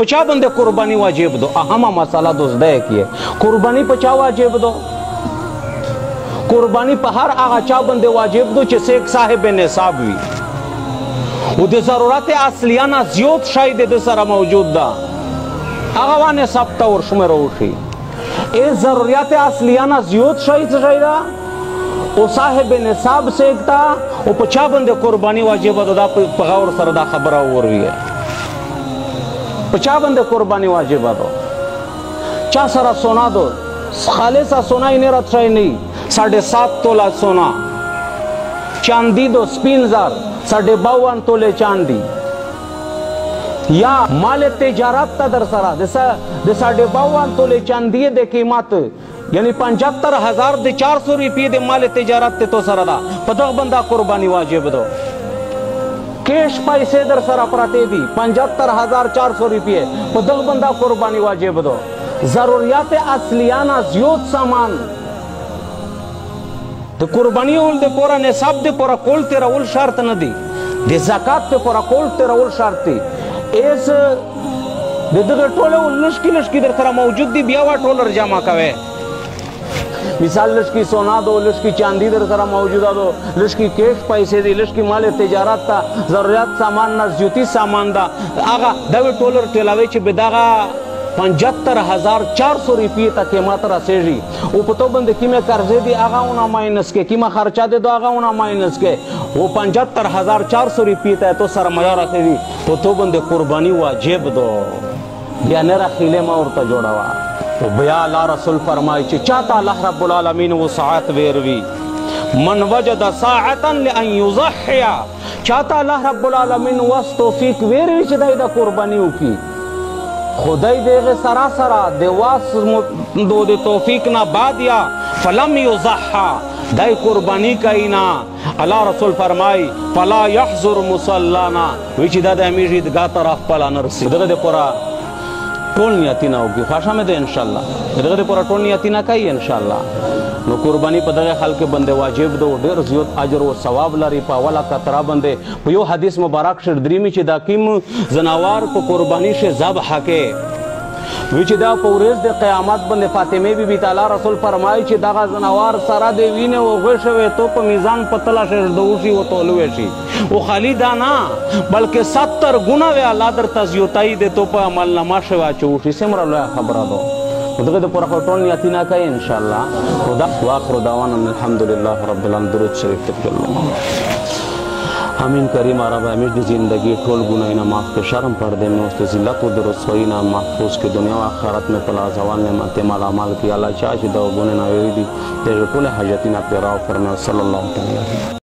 پچا بندے قربانی واجب دو اہم مسئلہ دوست دے کیے قربانی پچا واجب دو قربانی په هر هغه چا باندې واجب دو چې سیک صاحب نصاب وي او د ضرورت اصلیه نه زیات شی د سره موجود ده هغه وا نصاب ته ورشمېره وشي ای ضرورت اصلیه نه زیات شی څه شی ده او صاحب نصاب سیکتا او په چا باندې قربانی واجب ده دا په غور سره دا خبره وروي په چا باندې قربانی واجب ده چا سره سونا دو خالص سونا یې نه راتشای نه 7.5 तोला सोना चांदी दो स्पिन जार 52 तोले चांदी या माल तिजारत ता दर सरा दे 52 तोले चांदी दे कीमत यानी 75,000 दे 400 रुपये दे माल तिजारत ते तो सरा दा पदक बंदा कुर्बानी वाजिब दो कैश पैसे दर सरा प्राते दी 75,400 रुपये पदक बंदा कुर्बानी वाजिब दो जरूरियात असलियाना ज्योत सामान د قربانی اول د پورا نصاب د پورا کول تیر اول شرط نه دی د زکات د پورا کول تیر اول شرط دی ایس د دغه ټوله لشکی در سره موجود دی بیا وا ټولر جمع کوي مثال لشکی سونا دو لشکی چاندی در سره موجوده دو لشکی کیش پیسې دی لشکی مال تجارت تا ضرورت سامان نه زیوتی سامان دا هغه د ټولر ټلاوي چې بداغه 75,400 रुपये तक कीमत रसेगी वो पतो बंद की में कर्जे दी आगा उना माइनस के की में खर्चा दे दो आगा उना माइनस के वो 75,400 रुपये तक तो सरमाया रखेगी पतो बंद कुर्बानी वाजिब दो या नेरा खिले में औरता जोड़ा हुआ तो बया अल्लाह रसूल फरमाई चे चाहता अल्लाह रब्बुल आलमीन वो साअत वेरवी मन वजद साअतन लिअन युज़हिया चाहता अल्लाह रब्बुल आलमीन वस तौफीक वेरवी चे दाइदा कुर्बानी की खुदाई देगे सरासरा देवास दो दे तौफीक ना बाद या फलम युज़हा दाई कुर्बानी कईना अल्लाह रसूल फरमाई फला यहजुर मुसल्लाना विच दादा अमीर ईदगाह तरफ पला नरसी दे पूरा टोल नियतिना होगी फाशा में दे इंशाल्लाह दे पूरा टोल नियतिना कई इंशाल्लाह नो कुर्बानी पे दगे खल के बंदे वाजिब दो ढेर जियत अजर व सवाब लरी पा वाला कतरा बंदे यो हदीस मुबारक शर द्रीमी ची दाकिम जनावार को कुर्बानी से ज़ब्ह के विचिदा पौरेज दे क़यामत बंदे फातिमे बीबी ताला रसूल फरमाई ची दागा जनावार सारा देवीने वो गोशवे तो प मीज़ान पतला शर दोशी वो तोलवेशी वो खाली दाना बल्कि 70 गुना वे अल्लाह दर तज़ियताई दे तो प अमल नमा शवा चूशी सिमरा लो खबरा दो उधर तो पूरा फोटो नियतिना का इंशाल्लाह खुदा वाखिर दावाना अल्हम्दुलिल्लाह रब्बिल आलमीन दुरूद शरीफ तकल्लुम आमीन करीम रब अमीर की जिंदगी टोल गुनाह माफ के शर्म पर दे में उसते जिल्लत व दुरुसई ना महफूज के दुनिया व आखिरत में पला जवान नेमत माला माल की अल्लाह चाह दो गुनाह ना वेदी तेरे टोल हाजतिना पे राव फरमाया सल्लल्लाहु अलैहि